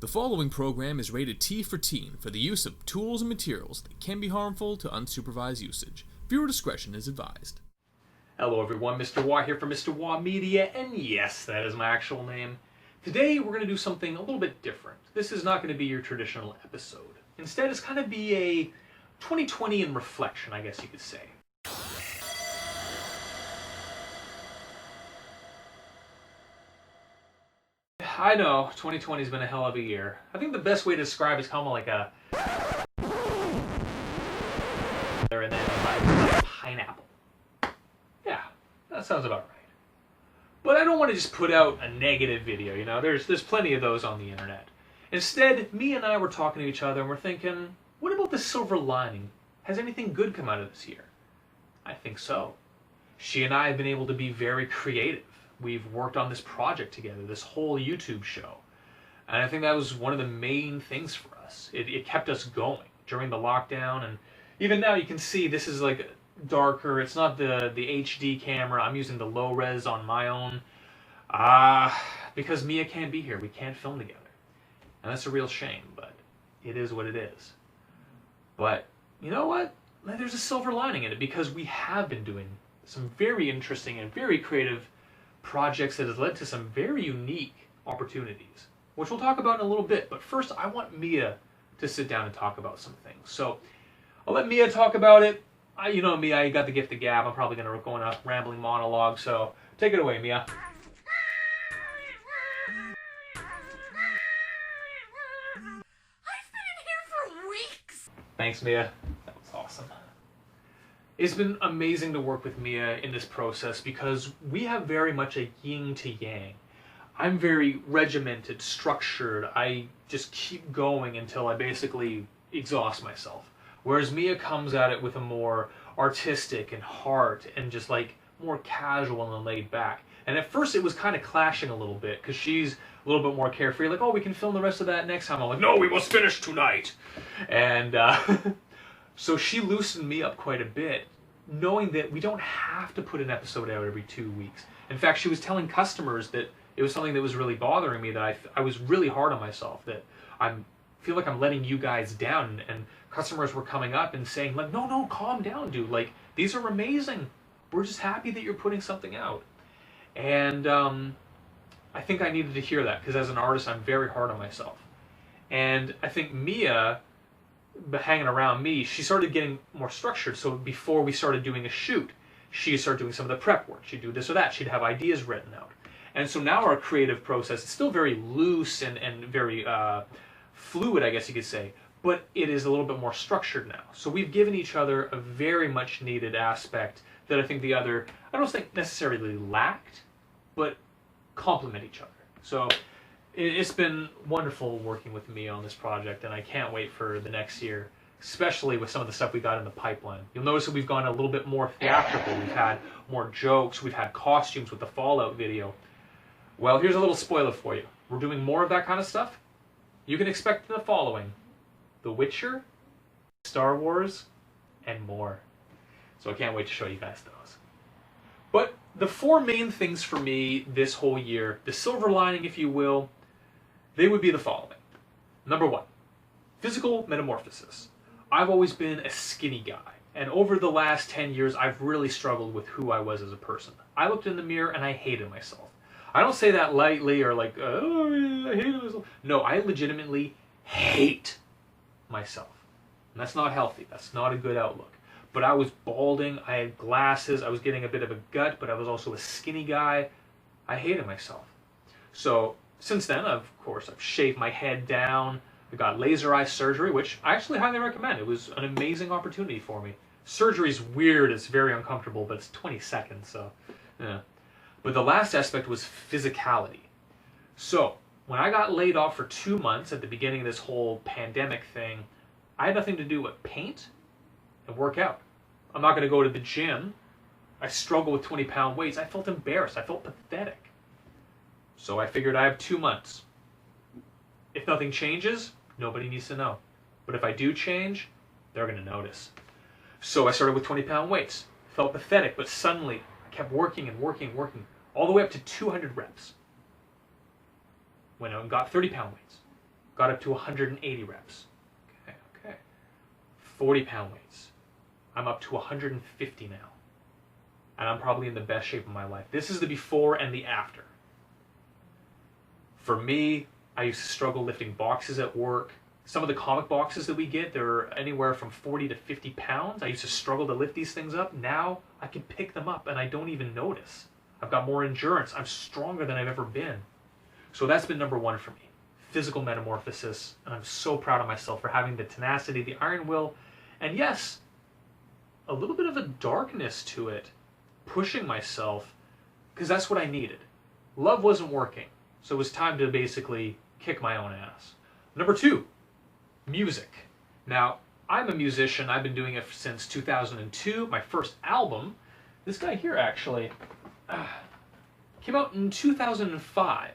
The following program is rated T for teen for the use of tools and materials that can be harmful to unsupervised usage. Viewer discretion is advised. Hello everyone, Mr. Waugh here from Mr. Waugh Media, and yes, that is my actual name. Today we're going to do something a little bit different. This is not going to be your traditional episode. Instead, it's going to be a 2020 in reflection, I guess you could say. I know, 2020 has been a hell of a year. I think the best way to describe it is kind of like a... and then a pineapple. Yeah, that sounds about right. But I don't want to just put out a negative video, you know, there's plenty of those on the internet. Instead, me and I were talking to each other and we're thinking, what about the silver lining? Has anything good come out of this year? I think so. She and I have been able to be very creative. We've worked on this project together, this whole YouTube show. And I think that was one of the main things for us. It kept us going during the lockdown, and even now you can see this is like darker. It's not the HD camera. I'm using the low res on my own. Because Mia can't be here. We can't film together. And that's a real shame, but it is what it is. But you know what? There's a silver lining in it, because we have been doing some very interesting and very creative projects that has led to some very unique opportunities, which we'll talk about in a little bit. But first, I want Mia to sit down and talk about some things. So I'll let Mia talk about it. You know me, I got the gift of gab. I'm probably going to go on a rambling monologue, so take it away, Mia. Thanks, Mia. That was awesome. It's been amazing to work with Mia in this process because we have very much a yin to yang. I'm very regimented, structured. I just keep going until I basically exhaust myself. Whereas Mia comes at it with a more artistic and heart and just like more casual and laid back. And at first it was kind of clashing a little bit because she's a little bit more carefree, like, oh, we can film the rest of that next time. I'm like, no, we must finish tonight. And so she loosened me up quite a bit, knowing that we don't have to put an episode out every 2 weeks. In fact, she was telling customers that it was something that was really bothering me, that I was really hard on myself, that I feel like I'm letting you guys down. And customers were coming up and saying, like, no, calm down, dude. Like, these are amazing. We're just happy that you're putting something out. And I think I needed to hear that, because as an artist, I'm very hard on myself. And I think Mia, hanging around me, she started getting more structured. So before we started doing a shoot, she'd start doing some of the prep work. She'd do this or that. She'd have ideas written out. And so now our creative process is still very loose and very fluid, I guess you could say, but it is a little bit more structured now. So we've given each other a very much needed aspect that I think the other, I don't think necessarily lacked, but complement each other. So it's been wonderful working with me on this project, and I can't wait for the next year, especially with some of the stuff we got in the pipeline. You'll notice that we've gone a little bit more theatrical. We've had more jokes. We've had costumes with the Fallout video. Well, here's a little spoiler for you. We're doing more of that kind of stuff. You can expect the following: The Witcher, Star Wars, and more. So I can't wait to show you guys those. But the four main things for me this whole year, the silver lining, if you will, they would be the following. Number one, physical metamorphosis. I've always been a skinny guy, and over the last 10 years, I've really struggled with who I was as a person. I looked in the mirror and I hated myself. I don't say that lightly or like, oh, yeah, I hate myself. No, I legitimately hate myself. And that's not healthy. That's not a good outlook. But I was balding, I had glasses, I was getting a bit of a gut, but I was also a skinny guy. I hated myself. So since then, of course, I've shaved my head down. I got laser eye surgery, which I actually highly recommend. It was an amazing opportunity for me. Surgery's weird, it's very uncomfortable, but it's 20 seconds, so yeah. But the last aspect was physicality. So when I got laid off for 2 months at the beginning of this whole pandemic thing, I had nothing to do but paint and work out. I'm not going to go to the gym. I struggle with 20-pound weights. I felt embarrassed. I felt pathetic. So I figured I have 2 months. If nothing changes, nobody needs to know. But if I do change, they're going to notice. So I started with 20-pound weights. Felt pathetic, but suddenly I kept working and working, all the way up to 200 reps. Went out and got 30-pound weights. got up to 180 reps. Okay. 40-pound weights. I'm up to 150 now. And I'm probably in the best shape of my life. This is the before and the after. For me, I used to struggle lifting boxes at work. Some of the comic boxes that we get, they're anywhere from 40 to 50 pounds. I used to struggle to lift these things up. Now I can pick them up and I don't even notice. I've got more endurance. I'm stronger than I've ever been. So that's been number one for me. Physical metamorphosis. And I'm so proud of myself for having the tenacity, the iron will, and yes, a little bit of a darkness to it, pushing myself, because that's what I needed. Love wasn't working, so it was time to basically kick my own ass. Number two, music. Now, I'm a musician. I've been doing it since 2002. My first album, this guy here actually, came out in 2005.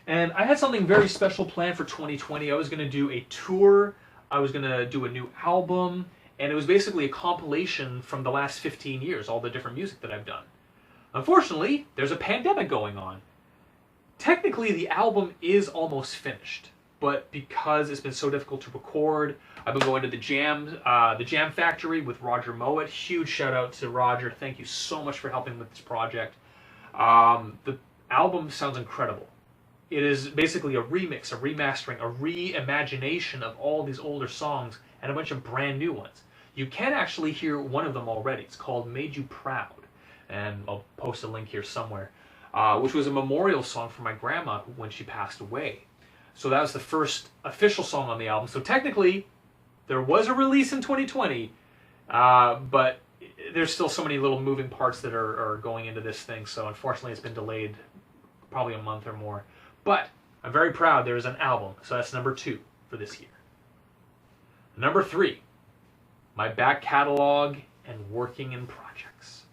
And I had something very special planned for 2020. I was going to do a tour. I was going to do a new album. And it was basically a compilation from the last 15 years, all the different music that I've done. Unfortunately, there's a pandemic going on. Technically, the album is almost finished. But because it's been so difficult to record, I've been going to the Jam Factory with Roger Mowat. Huge shout out to Roger. Thank you so much for helping with this project. The album sounds incredible. It is basically a remix, a remastering, a reimagination of all these older songs and a bunch of brand new ones. You can actually hear one of them already. It's called Made You Proud. And I'll post a link here somewhere. Which was a memorial song for my grandma when she passed away. So that was the first official song on the album. So technically, there was a release in 2020, but there's still so many little moving parts that are going into this thing. So unfortunately, it's been delayed probably a month or more. But I'm very proud there is an album. So that's number two for this year. Number three, my back catalog and working in projects.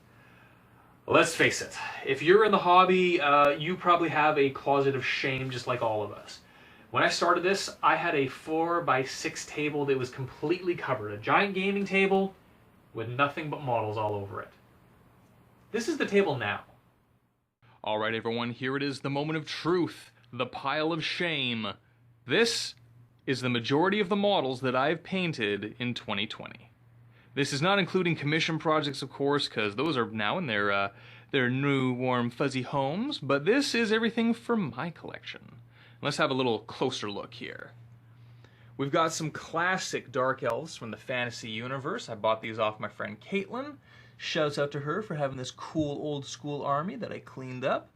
Let's face it, if you're in the hobby, you probably have a closet of shame just like all of us. When I started this, I had a 4x6 table that was completely covered. A giant gaming table with nothing but models all over it. This is the table now. All right, everyone, here it is, the moment of truth, the pile of shame. This is the majority of the models that I've painted in 2020. This is not including commission projects, of course, because those are now in their new, warm, fuzzy homes, but this is everything from my collection. Let's have a little closer look here. We've got some classic Dark Elves from the fantasy universe. I bought these off my friend Caitlin. Shouts out to her for having this cool old school army that I cleaned up.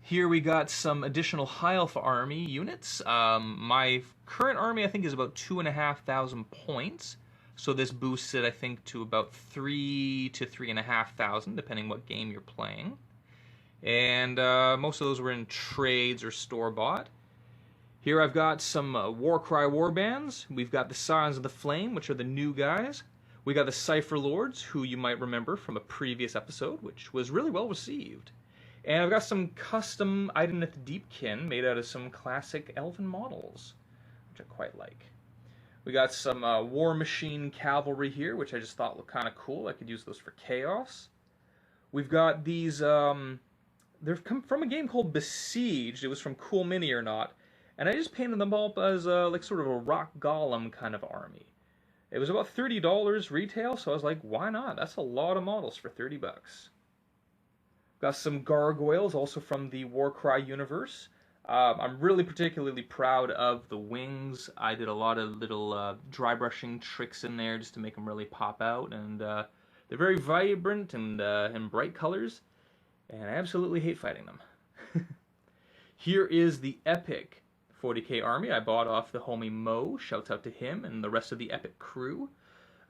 Here we got some additional High Elf army units. My current army, I think, is about 2,500 points. So this boosts it, I think, to about 3,000 to 3,500, depending what game you're playing. And most of those were in trades or store-bought. Here I've got some Warcry warbands. We've got the Scions of the Flame, which are the new guys. We got the Cypher Lords, who you might remember from a previous episode, which was really well received. And I've got some custom Ideneth Deepkin made out of some classic elven models, which I quite like. We got some War Machine Cavalry here, which I just thought looked kind of cool. I could use those for Chaos. We've got these, they're come from a game called Besieged. It was from Cool Mini or Not. And I just painted them all as like sort of a rock golem kind of army. It was about $30 retail, so I was like, why not? That's a lot of models for 30 bucks. Got some gargoyles, also from the Warcry universe. I'm really particularly proud of the wings. I did a lot of little dry brushing tricks in there just to make them really pop out. And they're very vibrant and bright colors. And I absolutely hate fighting them. Here is the epic 40k army I bought off the homie Mo. Shouts out to him and the rest of the epic crew.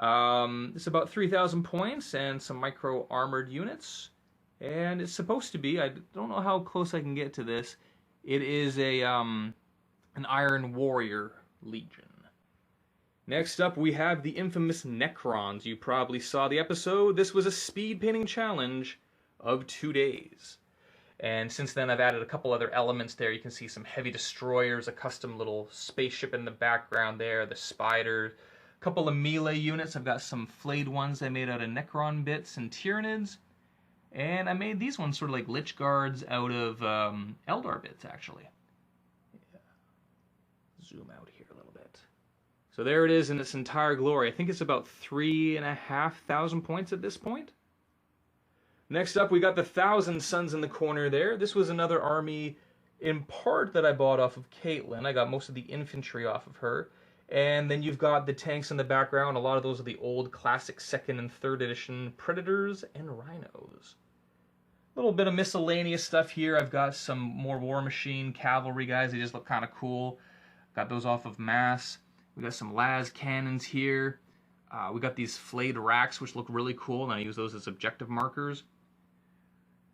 It's about 3,000 points and some micro armored units. And it's supposed to be, I don't know how close I can get to this, it is a an Iron Warrior Legion. Next up we have the infamous Necrons. You probably saw the episode. This was a speed painting challenge of 2 days. And since then I've added a couple other elements there. You can see some heavy destroyers, a custom little spaceship in the background there, the spider, a couple of melee units. I've got some flayed ones I made out of Necron bits and Tyranids. And I made these ones sort of like Lich Guards out of Eldar bits, actually. zoom out here a little bit. So there it is in its entire glory. I think it's about 3,500 points at this point. Next up, we got the Thousand Suns in the corner there. This was another army in part that I bought off of Caitlin. I got most of the infantry off of her. And then you've got the tanks in the background. A lot of those are the old classic 2nd and 3rd edition Predators and Rhinos. A little bit of miscellaneous stuff here. I've got some more War Machine cavalry guys. They just look kind of cool. Got those off of Mass. We got some las cannons here. We got these flayed racks, which look really cool, and I use those as objective markers.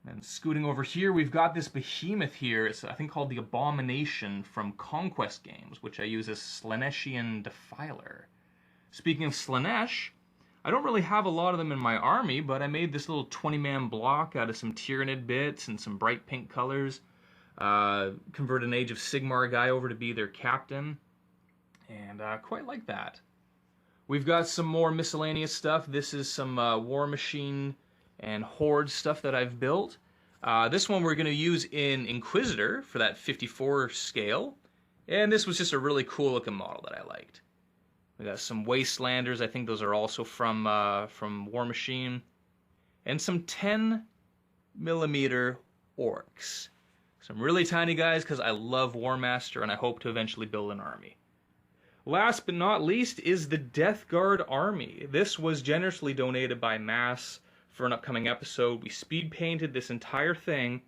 And scooting over here, we've got this behemoth here. It's, I think, called the Abomination from Conquest Games, which I use as Slaneshian Defiler. Speaking of Slanesh, I don't really have a lot of them in my army, but I made this little 20-man block out of some Tyranid bits and some bright pink colors. Converted an Age of Sigmar guy over to be their captain. And quite like that. We've got some more miscellaneous stuff. This is some War Machine and Horde stuff that I've built. This one we're going to use in Inquisitor for that 54 scale. And this was just a really cool looking model that I liked. We got some Wastelanders. I think those are also from War Machine. And some 10mm orcs. Some really tiny guys because I love War Master and I hope to eventually build an army. Last but not least is the Death Guard army. This was generously donated by Mass for an upcoming episode. We speed painted this entire thing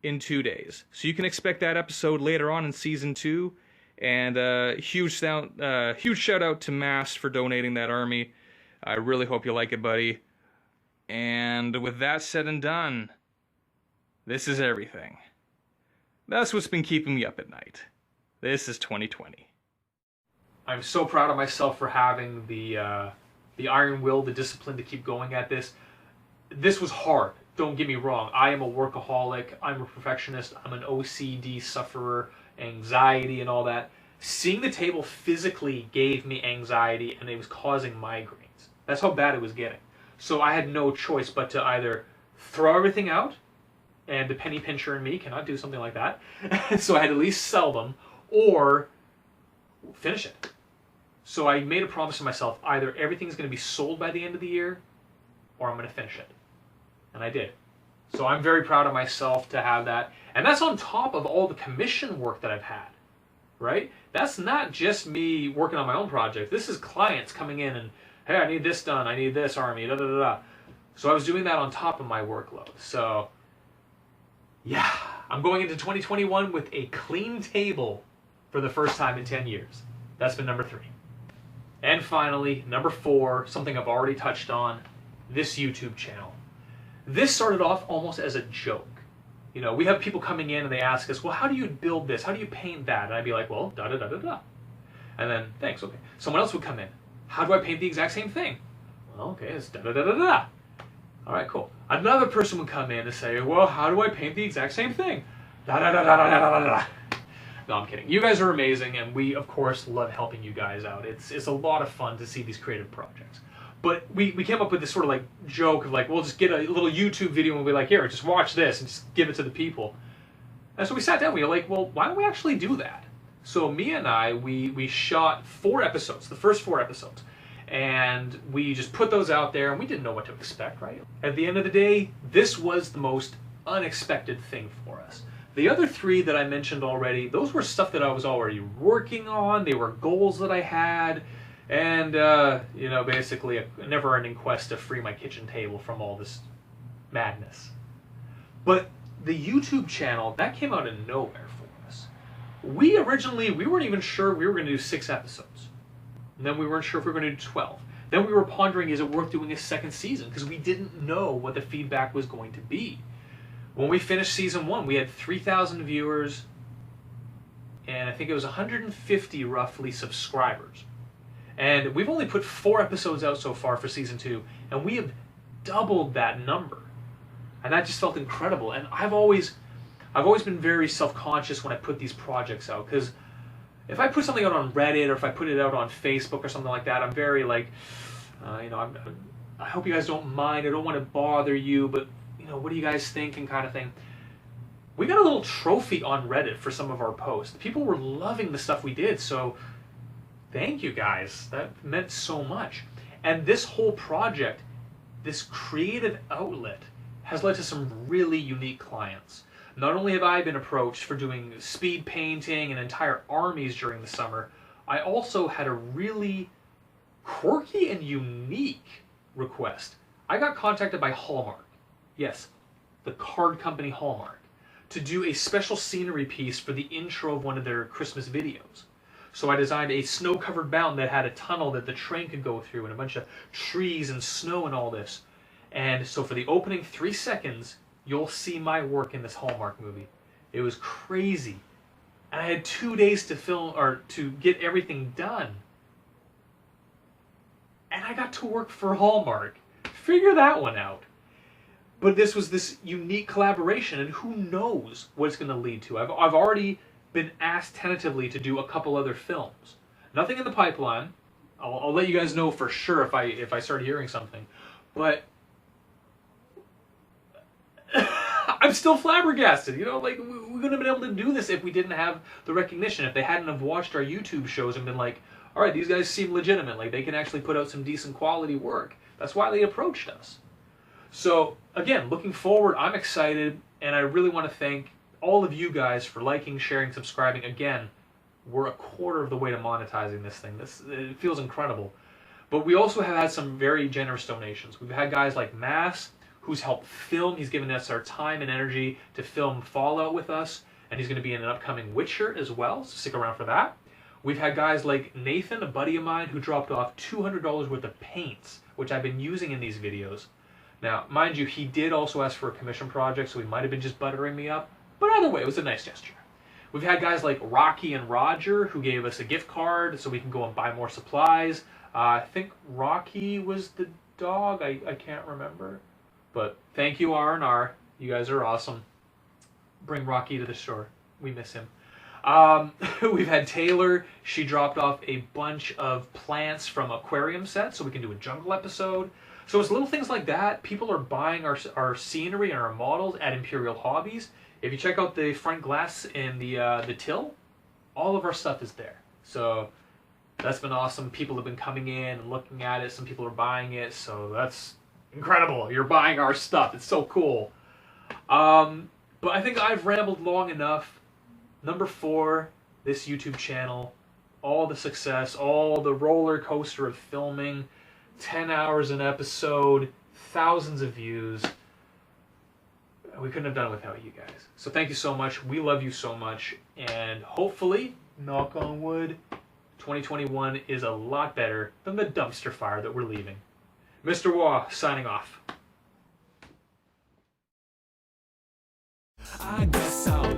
in 2 days. So you can expect that episode later on in Season 2. And huge shout out to Mass for donating that army. I really hope you like it, buddy. And with that said and done, this is everything. That's what's been keeping me up at night. This is 2020. I'm so proud of myself for having the iron will, the discipline to keep going at this. This was hard. Don't get me wrong. I am a workaholic. I'm a perfectionist. I'm an OCD sufferer, anxiety and all that. Seeing the table physically gave me anxiety and it was causing migraines. That's how bad it was getting. So I had no choice but to either throw everything out, and the penny pincher in me cannot do something like that. So I had to at least sell them, or finish it. So I made a promise to myself, either everything's going to be sold by the end of the year, or I'm going to finish it. And I did. So I'm very proud of myself to have that. And that's on top of all the commission work that I've had, right? That's not just me working on my own project. This is clients coming in and, hey, I need this done. I need this army, da da da da. So I was doing that on top of my workload. So, yeah, I'm going into 2021 with a clean table for the first time in 10 years. That's been number 3. And finally, number 4, something I've already touched on, this YouTube channel. This started off almost as a joke. You know, we have people coming in and they ask us, well, how do you build this? How do you paint that? And I'd be like, well, da-da-da-da-da. And then, thanks, okay. Someone else would come in. How do I paint the exact same thing? Well, okay, it's da-da-da-da-da. All right, cool. Another person would come in and say, well, how do I paint the exact same thing? Da-da-da-da-da-da-da-da. No, I'm kidding. You guys are amazing, and we, of course, love helping you guys out. It's a lot of fun to see these creative projects. But we came up with this sort of like joke of like, we'll just get a little YouTube video and we'll be like, here, just watch this and just give it to the people. And so we sat down, we were like, well, why don't we actually do that? So Mia and I, we shot 4 episodes, the first 4 episodes. And we just put those out there, and we didn't know what to expect, right? At the end of the day, this was the most unexpected thing for us. The other 3 that I mentioned already, those were stuff that I was already working on. They were goals that I had. And, you know, basically a never-ending quest to free my kitchen table from all this madness. But the YouTube channel, that came out of nowhere for us. We weren't even sure we were going to do 6 episodes. And then we weren't sure if we were going to do 12. Then we were pondering, is it worth doing a 2nd season? Because we didn't know what the feedback was going to be. When we finished Season 1, we had 3,000 viewers, and I think it was 150 roughly subscribers. And we've only put 4 episodes out so far for Season 2, and we have doubled that number. And that just felt incredible. And I've always been very self-conscious when I put these projects out, because if I put something out on Reddit or if I put it out on Facebook or something like that, I'm very like, you know, I hope you guys don't mind. I don't want to bother you, but you know, what do you guys think and kind of thing. we got a little trophy on Reddit for some of our posts. People were loving the stuff we did, so thank you guys. That meant so much. And this whole project, this creative outlet, has led to some really unique clients. Not only have I been approached for doing speed painting and entire armies during the summer, I also had a really quirky and unique request. I got contacted by Hallmark, yes, the card company Hallmark, to do a special scenery piece for the intro of one of their Christmas videos. So I designed a snow-covered mountain that had a tunnel that the train could go through and a bunch of trees and snow and all this. And so for the opening 3 seconds, you'll see my work in this Hallmark movie. It was crazy. And I had 2 days to film, or to get everything done. And I got to work for Hallmark. Figure that one out. But this was this unique collaboration, and who knows what it's going to lead to. I've already been asked tentatively to do a couple other films. Nothing in the pipeline. I'll let you guys know for sure if I start hearing something. But I'm still flabbergasted. You know, like, we wouldn't have been able to do this if we didn't have the recognition. If they hadn't have watched our YouTube shows and been like, all right, these guys seem legitimate. Like, they can actually put out some decent quality work. That's why they approached us. So, again, looking forward, I'm excited, and I really want to thank all of you guys for liking, sharing, subscribing. Again, we're a quarter of the way to monetizing this thing. It feels incredible. But we also have had some very generous donations. We've had guys like Mass, who's helped film. He's given us our time and energy to film Fallout with us, and he's going to be in an upcoming Witcher as well, so stick around for that. We've had guys like Nathan, a buddy of mine, who dropped off $200 worth of paints, which I've been using in these videos. Now, mind you, he did also ask for a commission project, so he might have been just buttering me up, but either way, it was a nice gesture. We've had guys like Rocky and Roger, who gave us a gift card so we can go and buy more supplies. I think Rocky was the dog, I can't remember. But thank you, R&R. You guys are awesome. Bring Rocky to the store. We miss him. We've had Taylor. She dropped off a bunch of plants from aquarium sets so we can do a jungle episode. So it's little things like that. People are buying our scenery and our models at Imperial Hobbies. If you check out the front glass in the till, all of our stuff is there. So that's been awesome. People have been coming in and looking at it. Some people are buying it. So that's incredible. You're buying our stuff. It's so cool. But I think I've rambled long enough. Number 4, this YouTube channel. All the success, all the roller coaster of filming. 10 hours an episode, thousands of views. We couldn't have done it without you guys. So thank you so much. We love you so much. And hopefully, knock on wood, 2021 is a lot better than the dumpster fire that we're leaving. Mr. Waugh, signing off. I guess I'll